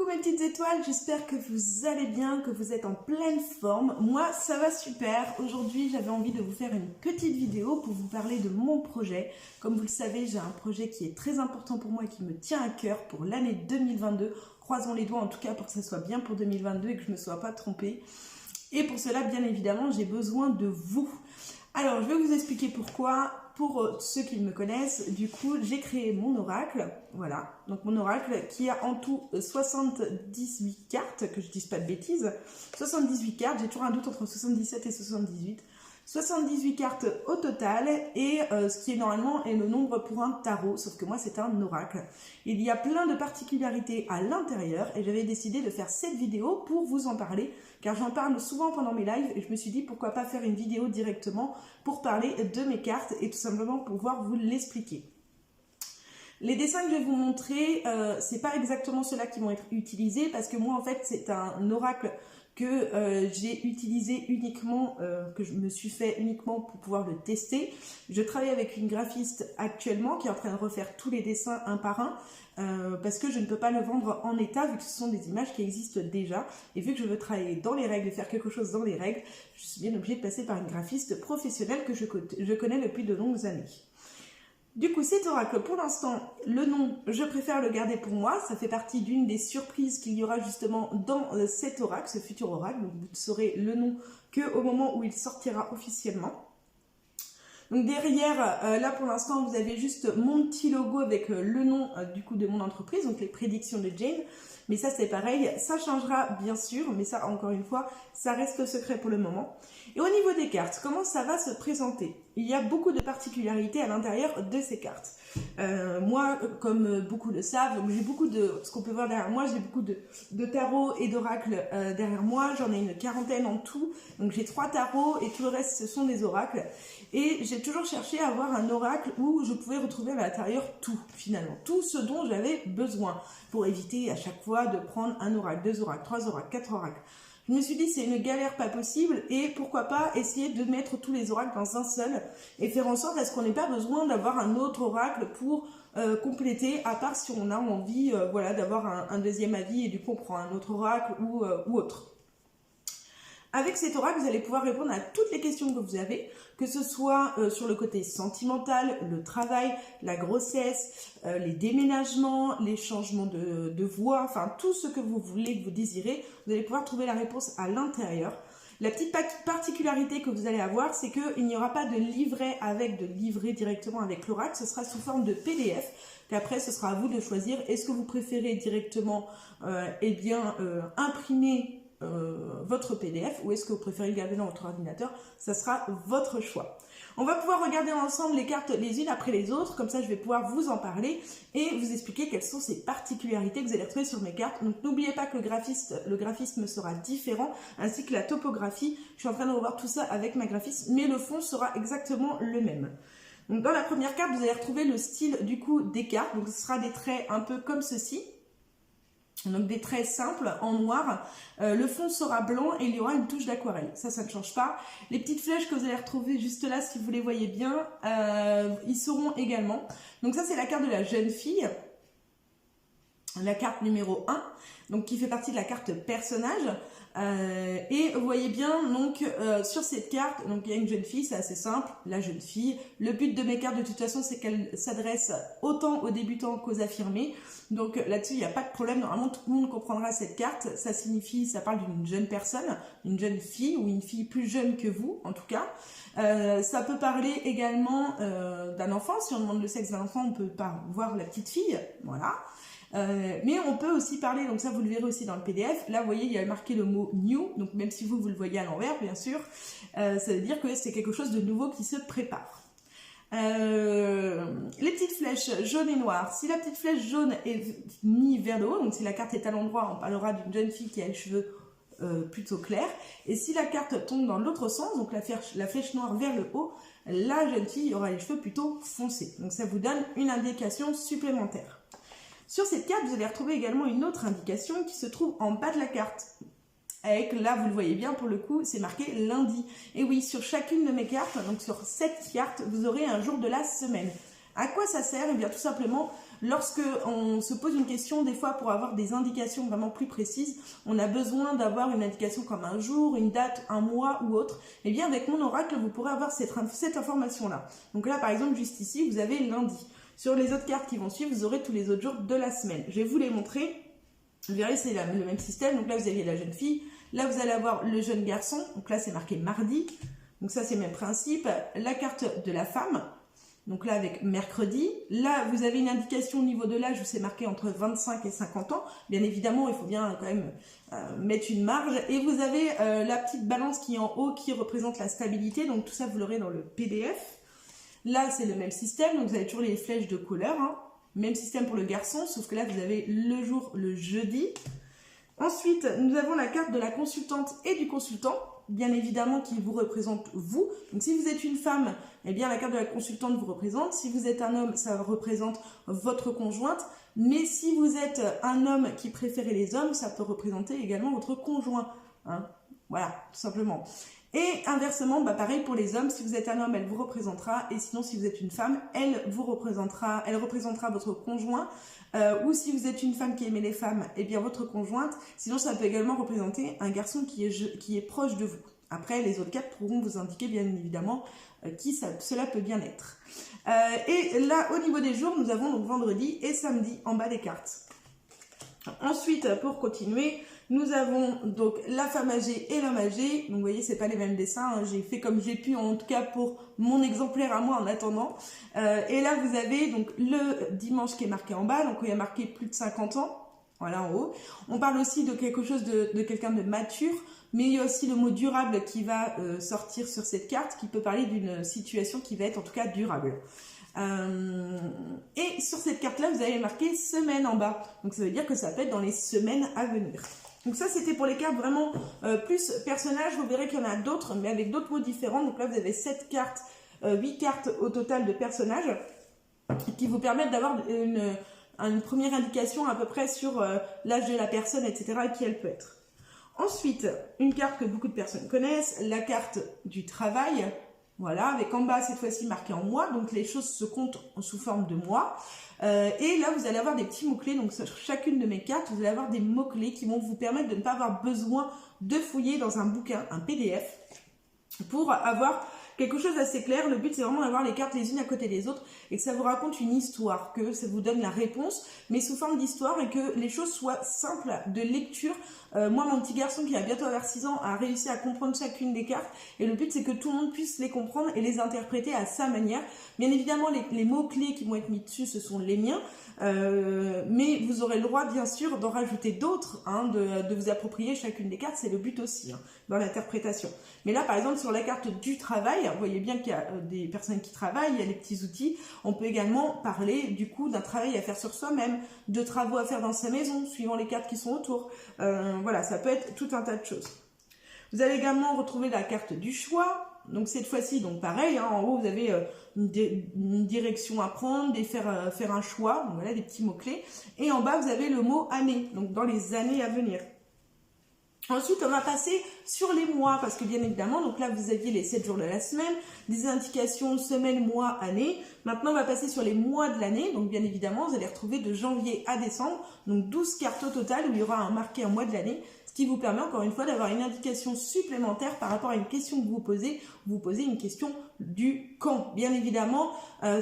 mes petites étoiles, j'espère que vous allez bien, que vous êtes en pleine forme. Moi, ça va super. Aujourd'hui, j'avais envie de vous faire une petite vidéo pour vous parler de mon projet. Comme vous le savez, j'ai un projet qui est très important pour moi et qui me tient à cœur pour l'année 2022. Croisons les doigts en tout cas pour que ça soit bien pour 2022 et que je ne me sois pas trompée. Et pour cela, bien évidemment, j'ai besoin de vous. Alors, je vais vous expliquer pourquoi. Pour ceux qui me connaissent, du coup, j'ai créé mon oracle. Voilà, donc mon oracle qui a en tout 78 cartes, que je ne dise pas de bêtises. 78 cartes, j'ai toujours un doute entre 77 et 78. 78 cartes au total et ce qui est normalement est le nombre pour un tarot, sauf que moi c'est un oracle. Il y a plein de particularités à l'intérieur et j'avais décidé de faire cette vidéo pour vous en parler car j'en parle souvent pendant mes lives et je me suis dit pourquoi pas faire une vidéo directement pour parler de mes cartes et tout simplement pour pouvoir vous l'expliquer. Les dessins que je vais vous montrer, c'est pas exactement ceux-là qui vont être utilisés parce que moi en fait c'est un oracle que j'ai utilisé uniquement, que je me suis fait uniquement pour pouvoir le tester. Je travaille avec une graphiste actuellement qui est en train de refaire tous les dessins un par un parce que je ne peux pas le vendre en état vu que ce sont des images qui existent déjà et vu que je veux travailler dans les règles et faire quelque chose dans les règles, je suis bien obligée de passer par une graphiste professionnelle que je connais depuis de longues années. Du coup, cet oracle, pour l'instant, le nom, je préfère le garder pour moi. Ça fait partie d'une des surprises qu'il y aura justement dans cet oracle, ce futur oracle. Donc, vous ne saurez le nom qu'au moment où il sortira officiellement. Donc, derrière, là, pour l'instant, vous avez juste mon petit logo avec le nom du coup de mon entreprise, donc les prédictions de Jane. Mais ça, c'est pareil, ça changera bien sûr, mais ça, encore une fois, ça reste secret pour le moment. Et au niveau des cartes, comment ça va se présenter? Il y a beaucoup de particularités à l'intérieur de ces cartes. Moi, comme beaucoup le savent, j'ai beaucoup de, ce qu'on peut voir derrière moi, j'ai beaucoup de tarots et d'oracles derrière moi. J'en ai une quarantaine en tout. Donc j'ai 3 tarots et tout le reste, ce sont des oracles. Et j'ai toujours cherché à avoir un oracle où je pouvais retrouver à l'intérieur tout, finalement. Tout ce dont j'avais besoin pour éviter à chaque fois de prendre un oracle, 2 oracles, 3 oracles, 4 oracles. Je me suis dit c'est une galère pas possible et pourquoi pas essayer de mettre tous les oracles dans un seul et faire en sorte à ce qu'on n'ait pas besoin d'avoir un autre oracle pour compléter, à part si on a envie voilà, d'avoir un deuxième avis et du coup on prend un autre oracle ou autre. Avec cet oracle, vous allez pouvoir répondre à toutes les questions que vous avez, que ce soit sur le côté sentimental, le travail, la grossesse, les déménagements, les changements de voix, enfin tout ce que vous voulez, que vous désirez, vous allez pouvoir trouver la réponse à l'intérieur. La petite particularité que vous allez avoir, c'est qu'il n'y aura pas de livret directement avec l'oracle, ce sera sous forme de PDF, qu'après ce sera à vous de choisir, est-ce que vous préférez directement imprimer votre PDF ou est-ce que vous préférez le garder dans votre ordinateur, ça sera votre choix. On va pouvoir regarder ensemble les cartes les unes après les autres, comme ça je vais pouvoir vous en parler et vous expliquer quelles sont ces particularités que vous allez retrouver sur mes cartes. Donc n'oubliez pas que le graphisme sera différent, ainsi que la topographie. Je suis en train de revoir tout ça avec ma graphiste, mais le fond sera exactement le même. Donc dans la première carte, vous allez retrouver le style du coup des cartes, donc ce sera des traits un peu comme ceci. Donc des traits simples en noir, le fond sera blanc et il y aura une touche d'aquarelle, ça ne change pas. Les petites flèches que vous allez retrouver juste là, si vous les voyez bien, ils seront également. Donc ça c'est la carte de la jeune fille, la carte numéro 1, donc qui fait partie de la carte personnage. Et vous voyez bien donc sur cette carte, donc il y a une jeune fille, c'est assez simple, la jeune fille. Le but de mes cartes de toute façon c'est qu'elles s'adressent autant aux débutants qu'aux affirmés. Donc là-dessus il n'y a pas de problème, normalement tout le monde comprendra cette carte. Ça signifie, ça parle d'une jeune personne, une jeune fille ou une fille plus jeune que vous en tout cas. Ça peut parler également d'un enfant, si on demande le sexe d'un enfant on peut pas voir la petite fille, voilà. Mais on peut aussi parler, donc ça vous le verrez aussi dans le PDF, là vous voyez il y a marqué le mot new, donc même si vous le voyez à l'envers bien sûr, ça veut dire que c'est quelque chose de nouveau qui se prépare. Les petites flèches jaune et noire, si la petite flèche jaune est mise vers le haut, donc si la carte est à l'endroit, on parlera d'une jeune fille qui a les cheveux plutôt clairs, et si la carte tombe dans l'autre sens, donc la flèche noire vers le haut, la jeune fille aura les cheveux plutôt foncés, donc ça vous donne une indication supplémentaire. Sur cette carte, vous allez retrouver également une autre indication qui se trouve en bas de la carte. Avec, là, vous le voyez bien, pour le coup, c'est marqué lundi. Et oui, sur chacune de mes cartes, donc sur cette carte, vous aurez un jour de la semaine. À quoi ça sert? Eh bien, tout simplement, lorsque on se pose une question, des fois pour avoir des indications vraiment plus précises, on a besoin d'avoir une indication comme un jour, une date, un mois ou autre. Et bien avec mon oracle, vous pourrez avoir cette information-là. Donc là, par exemple, juste ici, vous avez lundi. Sur les autres cartes qui vont suivre, vous aurez tous les autres jours de la semaine. Je vais vous les montrer. Vous verrez, c'est le même système. Donc là, vous avez la jeune fille. Là, vous allez avoir le jeune garçon. Donc là, c'est marqué mardi. Donc ça, c'est le même principe. La carte de la femme. Donc là, avec mercredi. Là, vous avez une indication au niveau de l'âge où c'est marqué entre 25 et 50 ans. Bien évidemment, il faut bien quand même mettre une marge. Et vous avez la petite balance qui est en haut qui représente la stabilité. Donc tout ça, vous l'aurez dans le PDF. Là, c'est le même système. Donc vous avez toujours les flèches de couleur. Hein. Même système pour le garçon, sauf que là, vous avez le jour, le jeudi. Ensuite, nous avons la carte de la consultante et du consultant, bien évidemment, qui vous représente vous. Donc, si vous êtes une femme, eh bien, la carte de la consultante vous représente. Si vous êtes un homme, ça représente votre conjointe. Mais si vous êtes un homme qui préférait les hommes, ça peut représenter également votre conjoint. Hein. Voilà, tout simplement. Et inversement, bah pareil pour les hommes, si vous êtes un homme, elle vous représentera, et sinon si vous êtes une femme, elle représentera votre conjoint, ou si vous êtes une femme qui aimait les femmes, eh bien votre conjointe, sinon ça peut également représenter un garçon qui est proche de vous. Après, les autres cartes pourront vous indiquer bien évidemment qui cela peut bien être. Et là, au niveau des jours, nous avons donc vendredi et samedi en bas des cartes. Ensuite, pour continuer, nous avons donc la femme âgée et l'homme âgé. Donc vous voyez, c'est pas les mêmes dessins. Hein. J'ai fait comme j'ai pu, en tout cas pour mon exemplaire à moi en attendant. Et là, vous avez donc le dimanche qui est marqué en bas. Donc il y a marqué plus de 50 ans. Voilà, en haut. On parle aussi de quelque chose de quelqu'un de mature. Mais il y a aussi le mot durable qui va sortir sur cette carte, qui peut parler d'une situation qui va être en tout cas durable. Et sur cette carte-là, vous avez marqué semaine en bas. Donc ça veut dire que ça peut être dans les semaines à venir. Donc ça, c'était pour les cartes vraiment plus personnages. Vous verrez qu'il y en a d'autres, mais avec d'autres mots différents. Donc là, vous avez 7 cartes, 8 cartes au total de personnages qui vous permettent d'avoir une première indication à peu près sur l'âge de la personne, etc. et qui elle peut être. Ensuite, une carte que beaucoup de personnes connaissent, la carte du travail. Voilà, avec en bas, cette fois-ci, marqué en mois. Donc, les choses se comptent sous forme de mois. Et là, vous allez avoir des petits mots-clés. Donc, sur chacune de mes cartes, vous allez avoir des mots-clés qui vont vous permettre de ne pas avoir besoin de fouiller dans un bouquin, un PDF, pour avoir quelque chose d'assez clair. Le but, c'est vraiment d'avoir les cartes les unes à côté des autres et que ça vous raconte une histoire, que ça vous donne la réponse, mais sous forme d'histoire et que les choses soient simples de lecture. Moi, mon petit garçon qui a bientôt vers 6 ans a réussi à comprendre chacune des cartes et le but, c'est que tout le monde puisse les comprendre et les interpréter à sa manière. Bien évidemment, les mots-clés qui vont être mis dessus, ce sont les miens. Mais vous aurez le droit bien sûr d'en rajouter d'autres, hein, de vous approprier chacune des cartes, c'est le but aussi hein, dans l'interprétation. Mais là par exemple sur la carte du travail, vous voyez bien qu'il y a des personnes qui travaillent, il y a les petits outils, on peut également parler du coup d'un travail à faire sur soi-même, de travaux à faire dans sa maison, suivant les cartes qui sont autour, voilà, ça peut être tout un tas de choses. Vous allez également retrouver la carte du choix. Donc cette fois-ci, donc pareil, hein, en haut vous avez une direction à prendre, faire un choix, donc voilà des petits mots-clés. Et en bas vous avez le mot année, donc dans les années à venir. Ensuite on va passer sur les mois, parce que bien évidemment, donc là vous aviez les 7 jours de la semaine, des indications semaine, mois, année. Maintenant on va passer sur les mois de l'année, donc bien évidemment vous allez retrouver de janvier à décembre, donc 12 cartes au total où il y aura marqué un mois de l'année. Qui vous permet encore une fois d'avoir une indication supplémentaire par rapport à une question que vous posez une question du quand. Bien évidemment,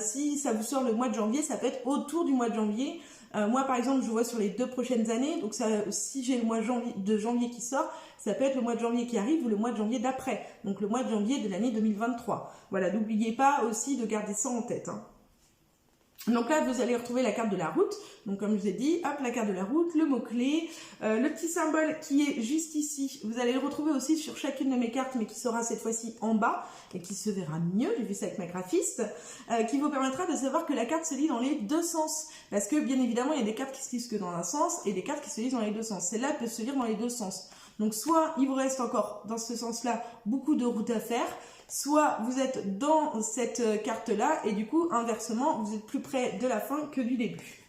si ça vous sort le mois de janvier, ça peut être autour du mois de janvier. Moi, par exemple, je vois sur les 2 prochaines années, donc ça, si j'ai le mois de janvier qui sort, ça peut être le mois de janvier qui arrive ou le mois de janvier d'après, donc le mois de janvier de l'année 2023. Voilà, n'oubliez pas aussi de garder ça en tête. Hein. Donc là, vous allez retrouver la carte de la route. Donc comme je vous ai dit, hop, la carte de la route, le mot-clé, le petit symbole qui est juste ici. Vous allez le retrouver aussi sur chacune de mes cartes, mais qui sera cette fois-ci en bas et qui se verra mieux, j'ai vu ça avec ma graphiste, qui vous permettra de savoir que la carte se lit dans les 2 sens. Parce que bien évidemment, il y a des cartes qui se lisent que dans un sens et des cartes qui se lisent dans les 2 sens. Celle-là peut se lire dans les 2 sens. Donc soit il vous reste encore dans ce sens-là beaucoup de route à faire, soit vous êtes dans cette carte-là et du coup, inversement, vous êtes plus près de la fin que du début.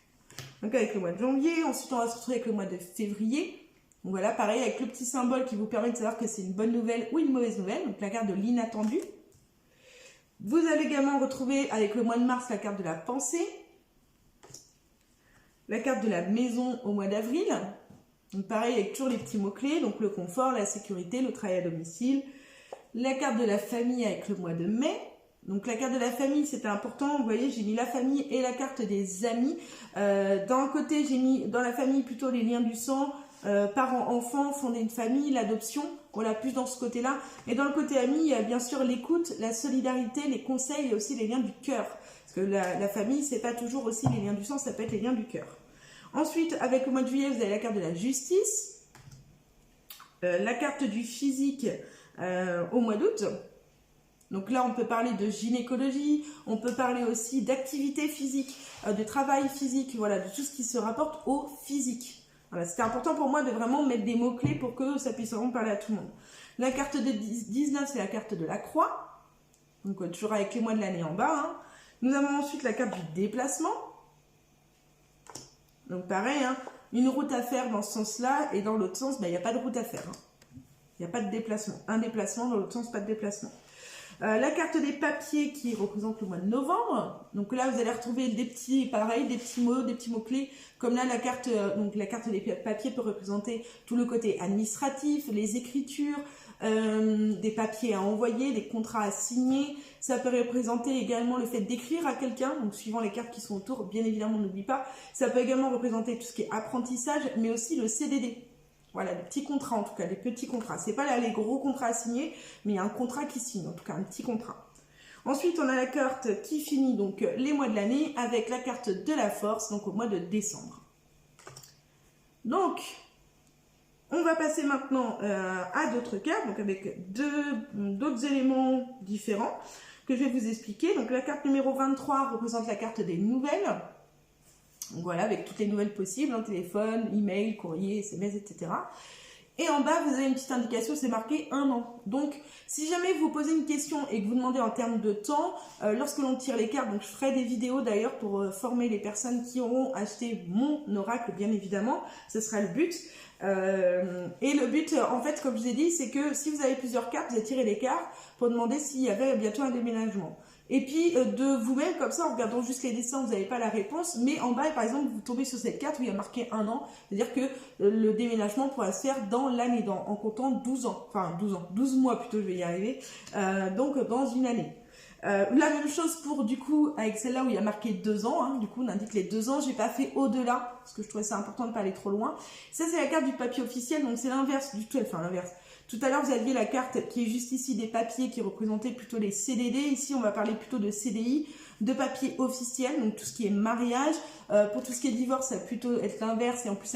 Donc avec le mois de janvier, ensuite on va se retrouver avec le mois de février. Donc voilà, pareil, avec le petit symbole qui vous permet de savoir que c'est une bonne nouvelle ou une mauvaise nouvelle, donc la carte de l'inattendu. Vous allez également retrouver avec le mois de mars la carte de la pensée. La carte de la maison au mois d'avril. Donc pareil, avec toujours les petits mots-clés, donc le confort, la sécurité, le travail à domicile. La carte de la famille avec le mois de mai. Donc la carte de la famille, c'était important. Vous voyez, j'ai mis la famille et la carte des amis. D'un côté, j'ai mis dans la famille plutôt les liens du sang, parents, enfants, fonder une famille, l'adoption. Voilà, plus dans ce côté-là. Et dans le côté ami, il y a bien sûr l'écoute, la solidarité, les conseils et aussi les liens du cœur. Parce que la famille, c'est pas toujours aussi les liens du sang, ça peut être les liens du cœur. Ensuite, avec le mois de juillet, vous avez la carte de la justice, la carte du physique au mois d'août. Donc là, on peut parler de gynécologie, on peut parler aussi d'activité physique, de travail physique, voilà, de tout ce qui se rapporte au physique. Voilà, c'était important pour moi de vraiment mettre des mots-clés pour que ça puisse vraiment parler à tout le monde. La carte de 19, c'est la carte de la croix, donc toujours avec les mois de l'année en bas. Hein. Nous avons ensuite la carte du déplacement. Donc pareil, hein, une route à faire dans ce sens-là, et dans l'autre sens, il n'y a pas de route à faire. Hein. Il n'y a pas de déplacement. Un déplacement, dans l'autre sens, pas de déplacement. La carte des papiers qui représente le mois de novembre. Donc là, vous allez retrouver des petits, pareil, des petits mots, des petits mots-clés. Comme là, la carte des papiers peut représenter tout le côté administratif, les écritures, des papiers à envoyer, des contrats à signer. Ça peut représenter également le fait d'écrire à quelqu'un, donc suivant les cartes qui sont autour, bien évidemment, n'oublie pas. Ça peut également représenter tout ce qui est apprentissage, mais aussi le CDD. Voilà, les petits contrats en tout cas, les petits contrats. C'est pas là les gros contrats à signer, mais il y a un contrat qui signe, en tout cas un petit contrat. Ensuite, on a la carte qui finit donc les mois de l'année avec la carte de la force, donc au mois de décembre. Donc, on va passer maintenant à d'autres cartes, donc avec d'autres éléments différents que je vais vous expliquer. Donc la carte numéro 23 représente la carte des nouvelles. Donc voilà, avec toutes les nouvelles possibles, hein, téléphone, email, courrier, SMS, etc. Et en bas, vous avez une petite indication, c'est marqué 1 an. Donc, si jamais vous posez une question et que vous demandez en termes de temps, lorsque l'on tire les cartes, donc je ferai des vidéos d'ailleurs pour former les personnes qui auront acheté mon oracle, bien évidemment, ce sera le but. Et le but, en fait, comme je vous ai dit, c'est que si vous avez plusieurs cartes, vous allez tirer les cartes pour demander s'il y avait bientôt un déménagement. Et puis de vous-même, comme ça, en regardant juste les dessins, vous n'avez pas la réponse, mais en bas, par exemple, vous tombez sur cette carte où il y a marqué 1 an, c'est-à-dire que le déménagement pourra se faire dans l'année, en comptant 12 ans, enfin 12 mois plutôt, je vais y arriver, donc dans une année. La même chose pour, du coup, avec celle-là où il y a marqué 2 ans, hein, du coup on indique les 2 ans, j'ai pas fait au-delà, parce que je trouvais ça important de ne pas aller trop loin. Ça c'est la carte du papier officiel, donc c'est l'inverse du tout, enfin l'inverse. Tout à l'heure, vous aviez la carte qui est juste ici des papiers qui représentaient plutôt les CDD. Ici, on va parler plutôt de CDI, de papiers officiels, donc tout ce qui est mariage. Pour tout ce qui est divorce, ça va plutôt être l'inverse et en plus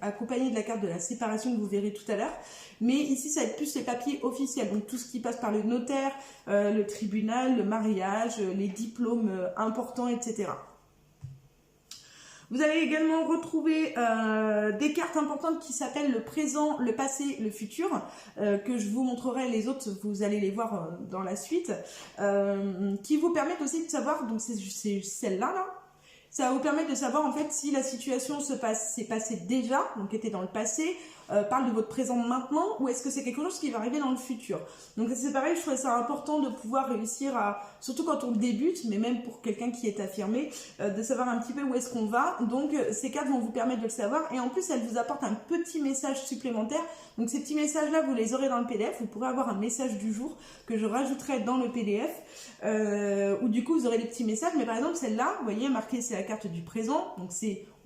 accompagné de la carte de la séparation que vous verrez tout à l'heure. Mais ici, ça va être plus les papiers officiels, donc tout ce qui passe par le notaire, le tribunal, le mariage, les diplômes importants, etc. Vous allez également retrouver des cartes importantes qui s'appellent le présent, le passé, le futur, que je vous montrerai, les autres, vous allez les voir dans la suite, qui vous permettent aussi de savoir, donc c'est celle-là, là, ça va vous permettre de savoir en fait si la situation s'est passée déjà, donc était dans le passé, parle de votre présent maintenant, ou est-ce que c'est quelque chose qui va arriver dans le futur. Donc c'est pareil, je trouvais ça important de pouvoir réussir à, surtout quand on débute, mais même pour quelqu'un qui est affirmé, de savoir un petit peu où est-ce qu'on va. Donc ces cartes vont vous permettre de le savoir, et en plus elles vous apportent un petit message supplémentaire. Donc ces petits messages-là, vous les aurez dans le PDF, vous pourrez avoir un message du jour que je rajouterai dans le PDF, où du coup vous aurez des petits messages, mais par exemple celle-là, vous voyez, marqué c'est la carte du présent, donc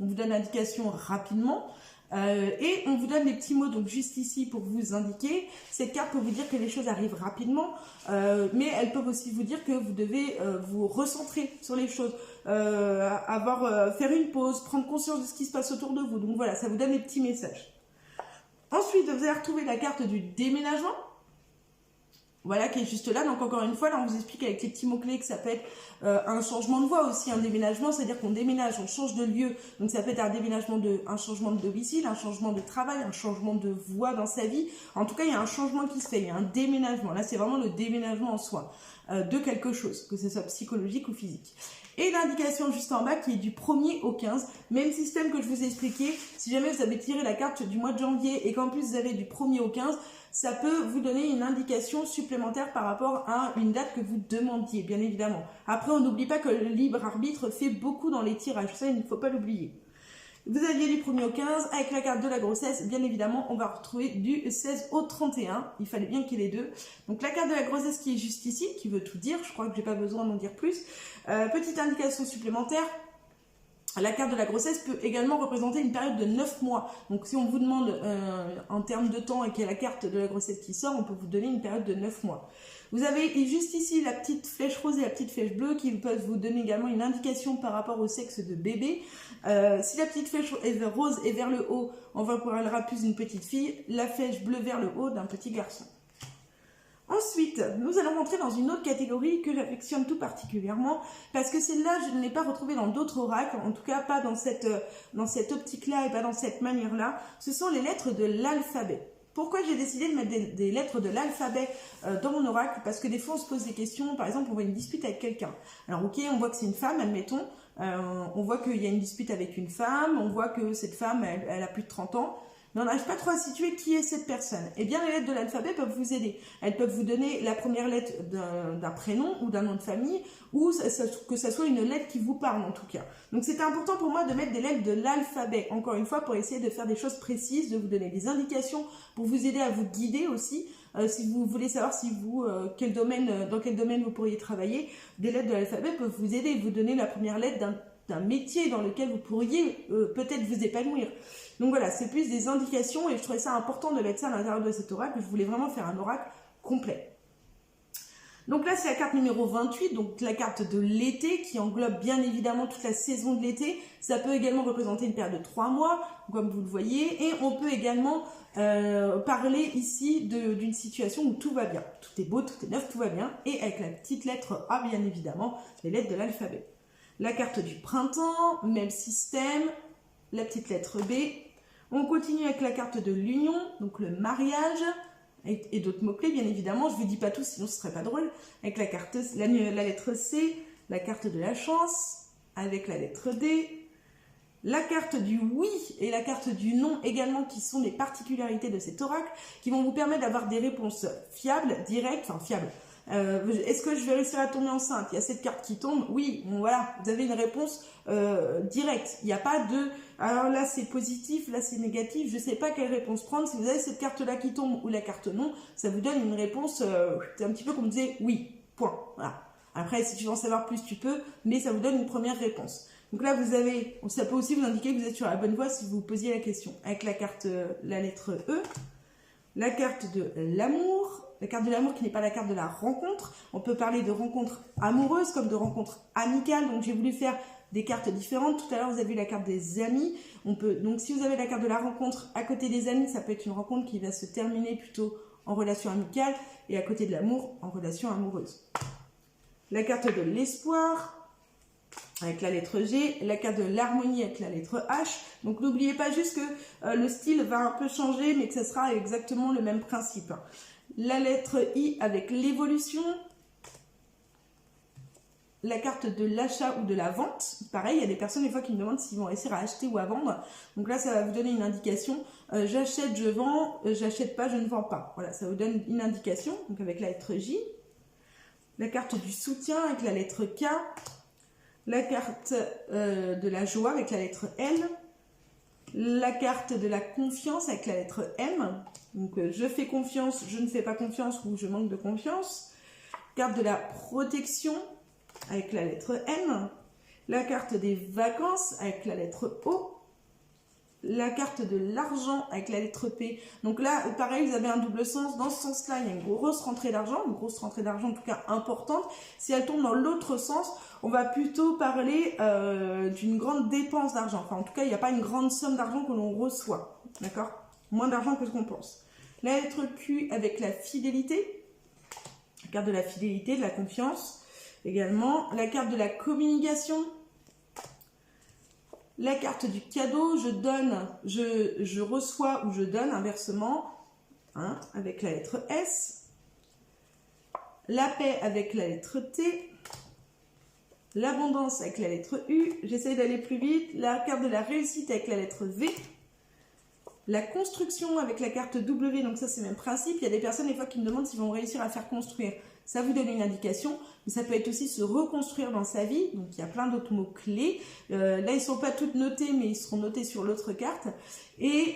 on vous donne l'indication rapidement, et on vous donne les petits mots, donc juste ici pour vous indiquer, cette carte peut vous dire que les choses arrivent rapidement, mais elles peuvent aussi vous dire que vous devez vous recentrer sur les choses, faire une pause, prendre conscience de ce qui se passe autour de vous, donc voilà, ça vous donne les petits messages. Ensuite, vous allez retrouver la carte du déménagement. Voilà, qui est juste là. Donc encore une fois, là on vous explique avec les petits mots-clés que ça peut être un changement de voie aussi, un déménagement, c'est-à-dire qu'on déménage, on change de lieu. Donc ça peut être un changement de domicile, un changement de travail, un changement de voie dans sa vie. En tout cas, il y a un changement qui se fait, il y a un déménagement. Là, c'est vraiment le déménagement en soi de quelque chose, que ce soit psychologique ou physique. Et l'indication juste en bas qui est du 1er au 15, même système que je vous ai expliqué. Si jamais vous avez tiré la carte du mois de janvier et qu'en plus vous avez du 1er au 15, ça peut vous donner une indication supplémentaire par rapport à une date que vous demandiez, bien évidemment. Après, on n'oublie pas que le libre arbitre fait beaucoup dans les tirages, ça il ne faut pas l'oublier. Vous aviez du 1er au 15, avec la carte de la grossesse, bien évidemment, on va retrouver du 16 au 31. Il fallait bien qu'il y ait les deux. Donc la carte de la grossesse qui est juste ici, qui veut tout dire, je crois que j'ai pas besoin d'en dire plus. Petite indication supplémentaire. La carte de la grossesse peut également représenter une période de 9 mois. Donc si on vous demande en termes de temps et qu'il y a la carte de la grossesse qui sort, on peut vous donner une période de 9 mois. Vous avez juste ici la petite flèche rose et la petite flèche bleue qui peuvent vous donner également une indication par rapport au sexe de bébé. Si la petite flèche rose est vers le haut, on va parlera plus d'une petite fille. La flèche bleue vers le haut d'un petit garçon. Ensuite, nous allons rentrer dans une autre catégorie que j'affectionne tout particulièrement parce que celle-là, je ne l'ai pas retrouvée dans d'autres oracles, en tout cas pas dans cette optique-là et pas dans cette manière-là. Ce sont les lettres de l'alphabet. Pourquoi j'ai décidé de mettre des lettres de l'alphabet dans mon oracle? Parce que des fois, on se pose des questions. Par exemple, on voit une dispute avec quelqu'un. Alors, ok, on voit que c'est une femme, admettons. On voit qu'il y a une dispute avec une femme. On voit que cette femme, elle a plus de 30 ans. Mais on n'arrive pas trop à situer qui est cette personne. Eh bien, les lettres de l'alphabet peuvent vous aider. Elles peuvent vous donner la première lettre d'un prénom ou d'un nom de famille, ou que ça soit une lettre qui vous parle en tout cas. Donc c'était important pour moi de mettre des lettres de l'alphabet, encore une fois, pour essayer de faire des choses précises, de vous donner des indications, pour vous aider à vous guider aussi. Si vous voulez savoir si dans quel domaine vous pourriez travailler, des lettres de l'alphabet peuvent vous aider, vous donner la première lettre d'un métier dans lequel vous pourriez peut-être vous épanouir. Donc voilà, c'est plus des indications et je trouvais ça important de mettre ça à l'intérieur de cet oracle. Je voulais vraiment faire un oracle complet. Donc là, c'est la carte numéro 28, donc la carte de l'été qui englobe bien évidemment toute la saison de l'été. Ça peut également représenter une période de 3 mois, comme vous le voyez. Et on peut également parler ici d'une situation où tout va bien. Tout est beau, tout est neuf, tout va bien. Et avec la petite lettre A, bien évidemment, les lettres de l'alphabet. La carte du printemps, même système, la petite lettre B. On continue avec la carte de l'union, donc le mariage, et d'autres mots-clés, bien évidemment. Je ne vous dis pas tout, sinon ce ne serait pas drôle. Avec la lettre C, la carte de la chance, avec la lettre D, la carte du oui et la carte du non également, qui sont des particularités de cet oracle, qui vont vous permettre d'avoir des réponses fiables, directes, enfin fiables. Est-ce que je vais réussir à tomber enceinte? Il y a cette carte qui tombe. Oui, bon, voilà, vous avez une réponse directe. Il n'y a pas de alors là c'est positif, là c'est négatif, je ne sais pas quelle réponse prendre. Si vous avez cette carte-là qui tombe ou la carte non, ça vous donne une réponse, c'est un petit peu comme disait oui, point. Voilà. Après, si tu veux en savoir plus, tu peux, mais ça vous donne une première réponse. Donc là, ça peut aussi vous indiquer que vous êtes sur la bonne voie si vous vous posiez la question. Avec la carte, la lettre E, la carte de l'amour. La carte de l'amour qui n'est pas la carte de la rencontre. On peut parler de rencontres amoureuses comme de rencontres amicales. Donc j'ai voulu faire des cartes différentes. Tout à l'heure, vous avez vu la carte des amis. Donc si vous avez la carte de la rencontre à côté des amis, ça peut être une rencontre qui va se terminer plutôt en relation amicale. Et à côté de l'amour, en relation amoureuse. La carte de l'espoir avec la lettre G, la carte de l'harmonie avec la lettre H. Donc n'oubliez pas juste que le style va un peu changer, mais que ce sera exactement le même principe. La lettre I avec l'évolution, la carte de l'achat ou de la vente. Pareil, il y a des personnes des fois qui me demandent s'ils vont réussir à acheter ou à vendre. Donc là, ça va vous donner une indication. J'achète, je vends, j'achète pas, je ne vends pas. Voilà, ça vous donne une indication. Donc avec la lettre J. La carte du soutien avec la lettre K. La carte de la joie avec la lettre L. La carte de la confiance avec la lettre M. Donc je fais confiance, je ne fais pas confiance ou je manque de confiance. Carte de la protection avec la lettre N. La carte des vacances avec la lettre O. La carte de l'argent avec la lettre P. Donc là, pareil, vous avez un double sens. Dans ce sens-là, il y a une grosse rentrée d'argent en tout cas importante. Si elle tombe dans l'autre sens, on va plutôt parler d'une grande dépense d'argent. Enfin, en tout cas, il n'y a pas une grande somme d'argent que l'on reçoit. D'accord? Moins d'argent que ce qu'on pense. La lettre Q avec la fidélité. La carte de la fidélité, de la confiance également. La carte de la communication. La carte du cadeau, je donne, je reçois ou je donne inversement, hein, avec la lettre S. La paix avec la lettre T. L'abondance avec la lettre U. J'essaie d'aller plus vite. La carte de la réussite avec la lettre V. La construction avec la carte W, donc ça c'est le même principe. Il y a des personnes des fois qui me demandent s'ils vont réussir à faire construire. ça vous donne une indication, mais ça peut être aussi se reconstruire dans sa vie, donc il y a plein d'autres mots-clés. Là, ils ne sont pas toutes notés, mais ils seront notés sur l'autre carte. Et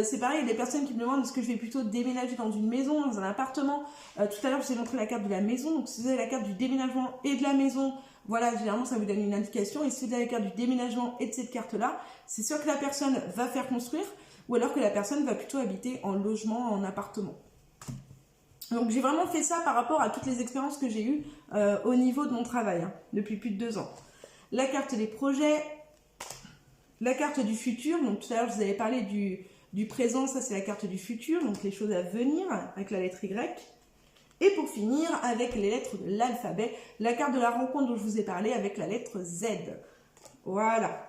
c'est pareil, il y a des personnes qui me demandent est-ce que je vais plutôt déménager dans une maison, dans un appartement. Tout à l'heure, je vous ai montré la carte de la maison, donc si vous avez la carte du déménagement et de la maison, voilà, généralement, ça vous donne une indication. Et si vous avez la carte du déménagement et de cette carte-là, c'est sûr que la personne va faire construire, ou alors que la personne va plutôt habiter en logement, en appartement. Donc j'ai vraiment fait ça par rapport à toutes les expériences que j'ai eues au niveau de mon travail, hein, depuis plus de 2 ans. La carte des projets, la carte du futur, donc tout à l'heure je vous avais parlé du présent, ça c'est la carte du futur, donc les choses à venir avec la lettre Y. Et pour finir, avec les lettres de l'alphabet, la carte de la rencontre dont je vous ai parlé avec la lettre Z. Voilà.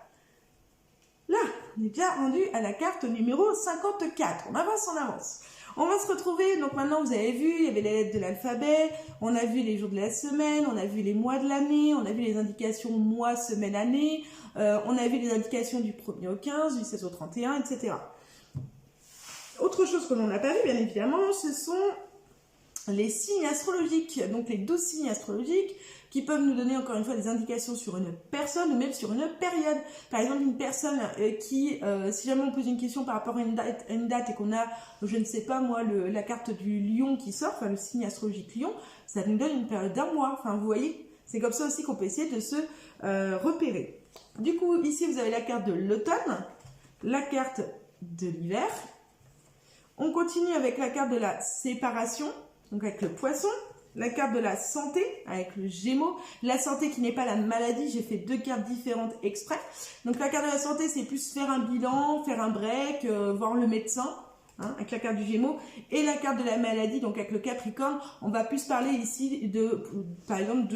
Là, on est déjà rendu à la carte numéro 54. On avance, on avance. On va se retrouver, donc maintenant vous avez vu, il y avait les lettres de l'alphabet, on a vu les jours de la semaine, on a vu les mois de l'année, on a vu les indications mois, semaine, année, on a vu les indications du 1er au 15, du 16 au 31, etc. Autre chose que l'on n'a pas vu, bien évidemment, ce sont les signes astrologiques, donc les 12 signes astrologiques qui peuvent nous donner encore une fois des indications sur une personne ou même sur une période. Par exemple, une personne qui, si jamais on pose une question par rapport à une date et qu'on a, je ne sais pas moi, la carte du lion qui sort, enfin le signe astrologique lion, ça nous donne une période d'1 mois. Enfin, vous voyez, c'est comme ça aussi qu'on peut essayer de se repérer. Du coup, ici, vous avez la carte de l'automne, la carte de l'hiver. On continue avec la carte de la séparation, donc avec le poisson, la carte de la santé avec le Gémeaux, la santé qui n'est pas la maladie, j'ai fait 2 cartes différentes exprès. Donc la carte de la santé, c'est plus faire un bilan, faire un break, voir le médecin, hein, avec la carte du Gémeaux. Et la carte de la maladie, donc avec le Capricorne, on va plus parler ici de, par exemple,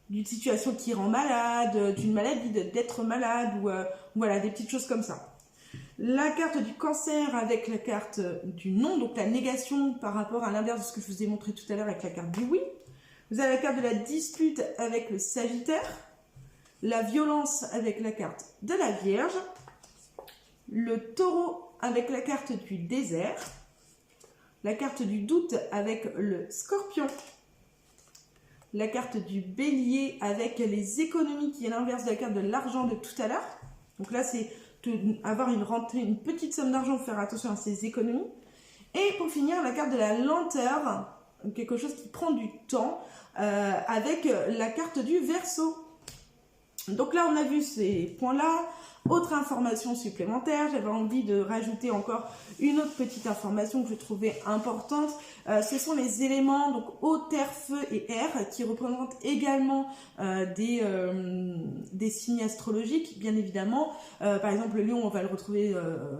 d'une situation qui rend malade, d'une maladie, d'être malade, ou voilà, des petites choses comme ça. La carte du cancer avec la carte du non, donc la négation par rapport à l'inverse de ce que je vous ai montré tout à l'heure avec la carte du oui. Vous avez la carte de la dispute avec le Sagittaire, la violence avec la carte de la Vierge, le Taureau avec la carte du désert, la carte du doute avec le Scorpion, la carte du Bélier avec les économies qui est l'inverse de la carte de l'argent de tout à l'heure. Donc là, c'est avoir une rentrée, une petite somme d'argent, faire attention à ses économies. Et pour finir, la carte de la lenteur, quelque chose qui prend du temps, avec la carte du Verseau. Donc là, on a vu ces points-là. Autre information supplémentaire, j'avais envie de rajouter encore une autre petite information que je trouvais importante. Ce sont les éléments, donc eau, terre, feu et air, qui représentent également des signes astrologiques, bien évidemment. Par exemple, le lion, on va le retrouver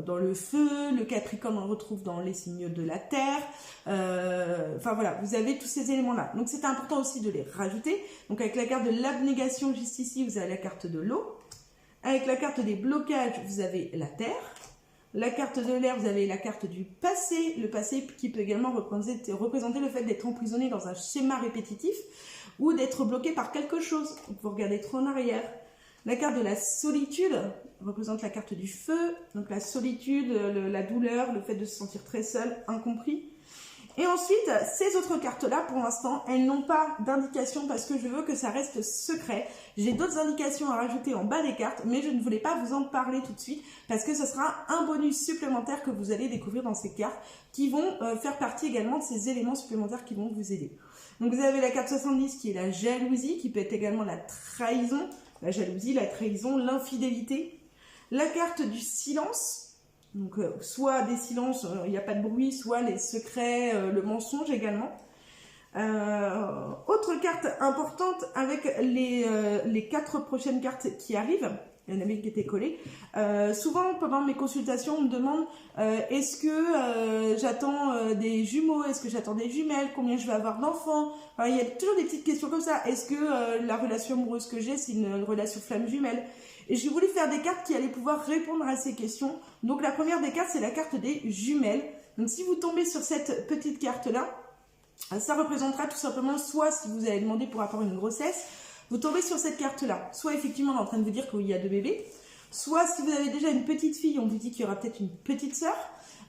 dans le feu, le capricorne, on le retrouve dans les signes de la terre. Enfin voilà, vous avez tous ces éléments-là. Donc c'est important aussi de les rajouter. Donc avec la carte de l'abnégation, juste ici, vous avez la carte de l'eau. Avec la carte des blocages, vous avez la terre. La carte de l'air, vous avez la carte du passé. Le passé qui peut également représenter le fait d'être emprisonné dans un schéma répétitif ou d'être bloqué par quelque chose. Donc vous regardez trop en arrière. La carte de la solitude représente la carte du feu. Donc la solitude, la douleur, le fait de se sentir très seul, incompris. Et ensuite, ces autres cartes-là, pour l'instant, elles n'ont pas d'indication parce que je veux que ça reste secret. J'ai d'autres indications à rajouter en bas des cartes, mais je ne voulais pas vous en parler tout de suite parce que ce sera un bonus supplémentaire que vous allez découvrir dans ces cartes qui vont faire partie également de ces éléments supplémentaires qui vont vous aider. Donc vous avez la carte 70 qui est la jalousie, qui peut être également la trahison, la jalousie, la trahison, l'infidélité. La carte du silence. Donc, soit des silences, il n'y a pas de bruit, soit les secrets, le mensonge également. Autre carte importante avec les 4 prochaines cartes qui arrivent. Il y en avait une qui était collée. Souvent, pendant mes consultations, on me demande est-ce que j'attends des jumeaux, est-ce que j'attends des jumelles, combien je vais avoir d'enfants. Enfin, il y a toujours des petites questions comme ça. Est-ce que la relation amoureuse que j'ai, c'est une relation flamme jumelle? Et j'ai voulu faire des cartes qui allaient pouvoir répondre à ces questions. Donc la première des cartes, c'est la carte des jumelles. Donc si vous tombez sur cette petite carte-là, ça représentera tout simplement soit si vous avez demandé pour avoir une grossesse, vous tombez sur cette carte-là. Soit effectivement on est en train de vous dire qu'il y a 2 bébés, soit si vous avez déjà une petite fille, on vous dit qu'il y aura peut-être une petite sœur.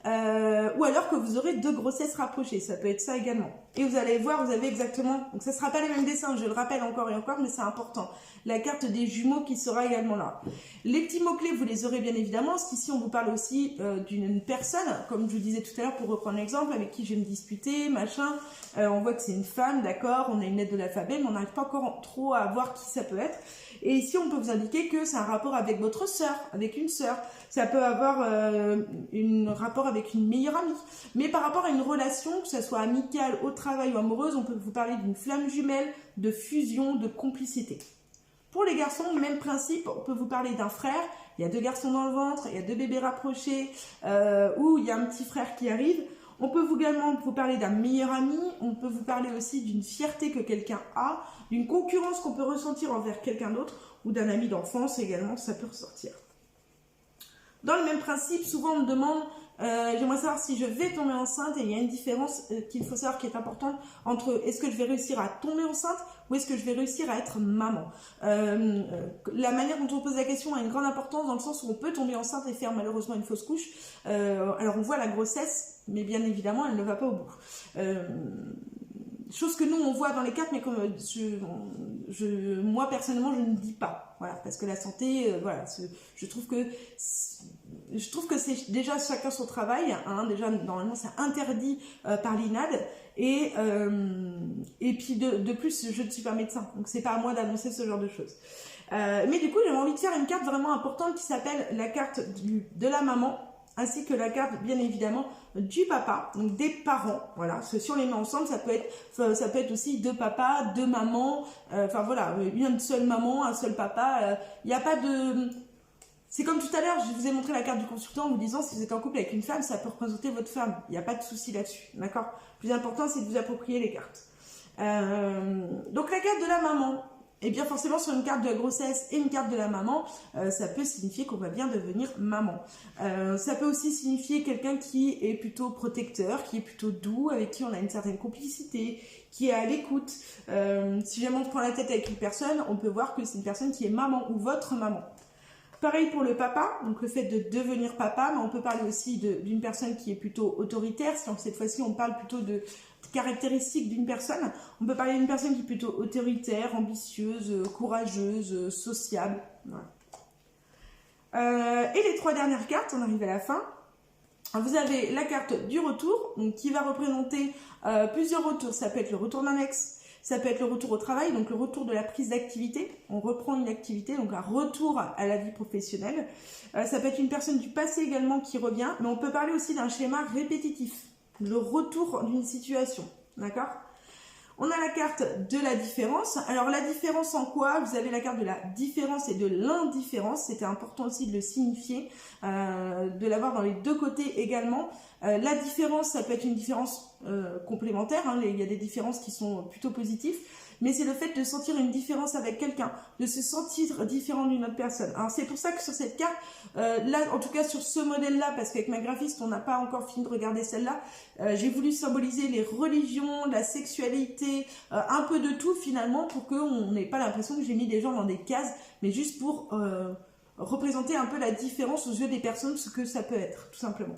ou alors que vous aurez 2 grossesses rapprochées, ça peut être ça également. Et vous allez voir, vous avez exactement, donc ça ne sera pas les mêmes dessins, je le rappelle encore et encore, mais c'est important. La carte des jumeaux qui sera également là. Les petits mots-clés, vous les aurez bien évidemment, parce qu'ici on vous parle aussi d'une personne, comme je vous disais tout à l'heure pour reprendre l'exemple, avec qui je vais me disputer, machin. On voit que c'est une femme, d'accord, on a une lettre de l'alphabet, mais on n'arrive pas encore trop à voir qui ça peut être. Et ici, on peut vous indiquer que c'est un rapport avec votre sœur, avec une sœur. Ça peut avoir un rapport avec une meilleure amie. Mais par rapport à une relation, que ce soit amicale, au travail ou amoureuse, on peut vous parler d'une flamme jumelle, de fusion, de complicité. Pour les garçons, même principe, on peut vous parler d'un frère. Il y a 2 garçons dans le ventre, il y a 2 bébés rapprochés, ou il y a un petit frère qui arrive. On peut également vous parler d'un meilleur ami, on peut vous parler aussi d'une fierté que quelqu'un a, d'une concurrence qu'on peut ressentir envers quelqu'un d'autre, ou d'un ami d'enfance également, ça peut ressortir. Dans le même principe, souvent on me demande, j'aimerais savoir si je vais tomber enceinte, et il y a une différence qu'il faut savoir qui est importante entre est-ce que je vais réussir à tomber enceinte ou est-ce que je vais réussir à être maman. La manière dont on pose la question a une grande importance dans le sens où on peut tomber enceinte et faire malheureusement une fausse couche. Alors on voit la grossesse, mais bien évidemment elle ne va pas au bout. Chose que nous on voit dans les cartes, mais comme moi personnellement je ne dis pas, voilà, parce que la santé, voilà, je trouve que c'est déjà chacun son travail, hein, déjà normalement c'est interdit par l'INAD, et puis de plus je ne suis pas médecin, donc c'est pas à moi d'annoncer ce genre de choses. Mais du coup j'avais envie de faire une carte vraiment importante qui s'appelle la carte de la maman, ainsi que la carte bien évidemment du papa, donc des parents, voilà, si on les met ensemble, ça peut être aussi 2 papas, 2 mamans, enfin voilà, une seule maman, un seul papa, il n'y a pas de... C'est comme tout à l'heure, je vous ai montré la carte du consultant en vous disant si vous êtes en couple avec une femme, ça peut représenter votre femme, il n'y a pas de souci là-dessus, d'accord? Le plus important, c'est de vous approprier les cartes. Donc la carte de la maman, et bien forcément sur une carte de la grossesse et une carte de la maman, ça peut signifier qu'on va bien devenir maman. Ça peut aussi signifier quelqu'un qui est plutôt protecteur, qui est plutôt doux, avec qui on a une certaine complicité, qui est à l'écoute. Si jamais on se prend la tête avec une personne, on peut voir que c'est une personne qui est maman ou votre maman. Pareil pour le papa, donc le fait de devenir papa, mais on peut parler aussi d'une personne qui est plutôt autoritaire, si cette fois-ci on parle plutôt de caractéristiques d'une personne. On peut parler d'une personne qui est plutôt autoritaire, ambitieuse, courageuse, sociable. Voilà. Et les 3 dernières cartes, on arrive à la fin. Vous avez la carte du retour, donc qui va représenter plusieurs retours. Ça peut être le retour d'un ex, ça peut être le retour au travail, donc le retour de la prise d'activité. On reprend une activité, donc un retour à la vie professionnelle. Ça peut être une personne du passé également qui revient, mais on peut parler aussi d'un schéma répétitif. Le retour d'une situation, d'accord? On a la carte de la différence. Alors la différence en quoi? Vous avez la carte de la différence et de l'indifférence. C'était important aussi de le signifier, de l'avoir dans les 2 côtés également. La différence, ça peut être une différence complémentaire, hein, il y a des différences qui sont plutôt positives, mais c'est le fait de sentir une différence avec quelqu'un, de se sentir différent d'une autre personne. Alors c'est pour ça que sur cette carte, là en tout cas sur ce modèle-là, parce qu'avec ma graphiste on n'a pas encore fini de regarder celle-là, j'ai voulu symboliser les religions, la sexualité, un peu de tout finalement, pour qu'on n'ait pas l'impression que j'ai mis des gens dans des cases, mais juste pour représenter un peu la différence aux yeux des personnes, ce que ça peut être, tout simplement.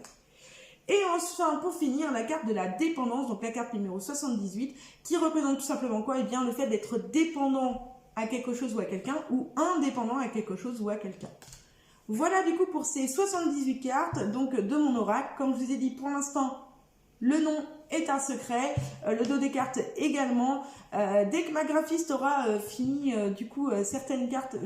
Et enfin, pour finir, la carte de la dépendance, donc la carte numéro 78, qui représente tout simplement quoi? Eh bien, le fait d'être dépendant à quelque chose ou à quelqu'un, ou indépendant à quelque chose ou à quelqu'un. Voilà du coup pour ces 78 cartes donc de mon oracle. Comme je vous ai dit, pour l'instant, le nom est un secret, le dos des cartes également. Dès que ma graphiste aura fini du coup certaines cartes,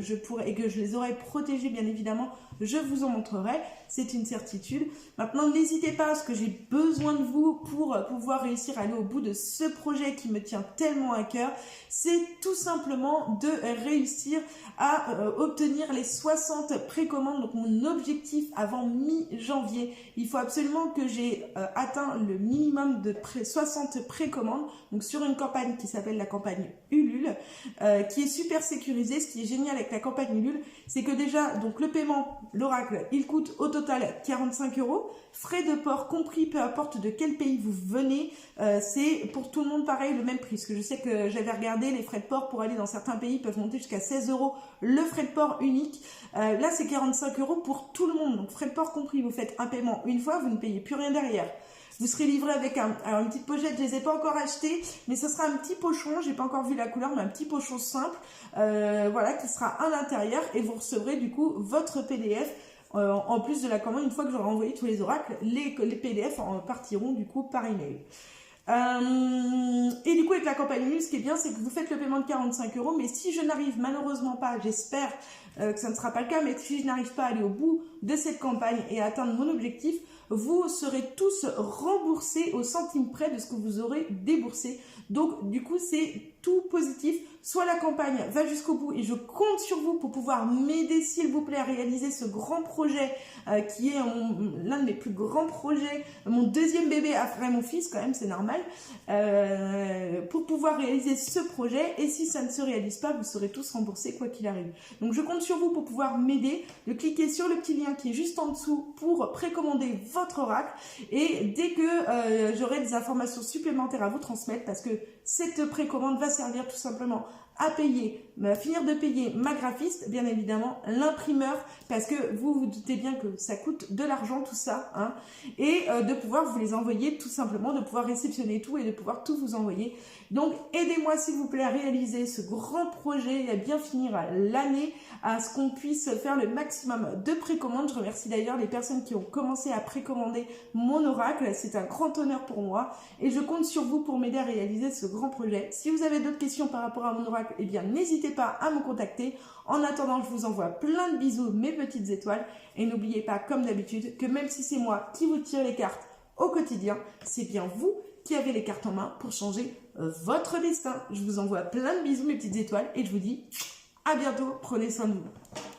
et que je les aurai protégées bien évidemment, je vous en montrerai, c'est une certitude. Maintenant n'hésitez pas, parce que j'ai besoin de vous pour pouvoir réussir à aller au bout de ce projet qui me tient tellement à cœur. C'est tout simplement de réussir à obtenir les 60 précommandes, donc mon objectif avant mi-janvier. Il faut absolument que j'ai atteint le minimum de 60 précommandes, donc sur une campagne qui s'appelle la campagne Ulule, qui est super sécurisé. Ce qui est génial avec la campagne Ulule, c'est que déjà, donc le paiement, l'oracle, il coûte au total 45 €, frais de port compris, peu importe de quel pays vous venez, c'est pour tout le monde pareil, le même prix. Parce que je sais que j'avais regardé, les frais de port pour aller dans certains pays peuvent monter jusqu'à 16 € le frais de port unique. Là, c'est 45 € pour tout le monde, donc frais de port compris. Vous faites un paiement une fois, vous ne payez plus rien derrière. Vous serez livré avec alors une petite pochette, je les ai pas encore achetées, mais ce sera un petit pochon, j'ai pas encore vu la couleur, mais un petit pochon simple, voilà, qui sera à l'intérieur, et vous recevrez du coup votre PDF, en plus de la commande. Une fois que j'aurai envoyé tous les oracles, les PDF partiront du coup par email. Et du coup, avec la campagne Ulule, ce qui est bien, c'est que vous faites le paiement de 45 €, mais si je n'arrive malheureusement pas, j'espère que ça ne sera pas le cas, mais si je n'arrive pas à aller au bout de cette campagne et à atteindre mon objectif, vous serez tous remboursés au centime près de ce que vous aurez déboursé. Donc, du coup, c'est tout positif. Soit la campagne va jusqu'au bout et je compte sur vous pour pouvoir m'aider, s'il vous plaît, à réaliser ce grand projet qui est l'un de mes plus grands projets, mon deuxième bébé après mon fils, quand même, c'est normal, pour pouvoir réaliser ce projet. Et si ça ne se réalise pas, vous serez tous remboursés quoi qu'il arrive. Donc, je compte sur vous pour pouvoir m'aider. Cliquez sur le petit lien qui est juste en dessous pour précommander votre oracle. Et dès que j'aurai des informations supplémentaires à vous transmettre, parce que cette précommande va servir tout simplement à payer, finir de payer ma graphiste, bien évidemment, l'imprimeur, parce que vous vous doutez bien que ça coûte de l'argent tout ça, hein, et de pouvoir vous les envoyer tout simplement, de pouvoir réceptionner tout et de pouvoir tout vous envoyer. Donc aidez-moi s'il vous plaît à réaliser ce grand projet et à bien finir l'année, à ce qu'on puisse faire le maximum de précommandes. Je remercie d'ailleurs les personnes qui ont commencé à précommander mon oracle, c'est un grand honneur pour moi et je compte sur vous pour m'aider à réaliser ce grand projet. Si vous avez d'autres questions par rapport à mon oracle, eh bien n'hésitez pas à me contacter. En attendant, je vous envoie plein de bisous, mes petites étoiles, et n'oubliez pas, comme d'habitude, que même si c'est moi qui vous tire les cartes au quotidien, c'est bien vous qui avez les cartes en main pour changer votre destin. Je vous envoie plein de bisous, mes petites étoiles, et je vous dis à bientôt. Prenez soin de vous.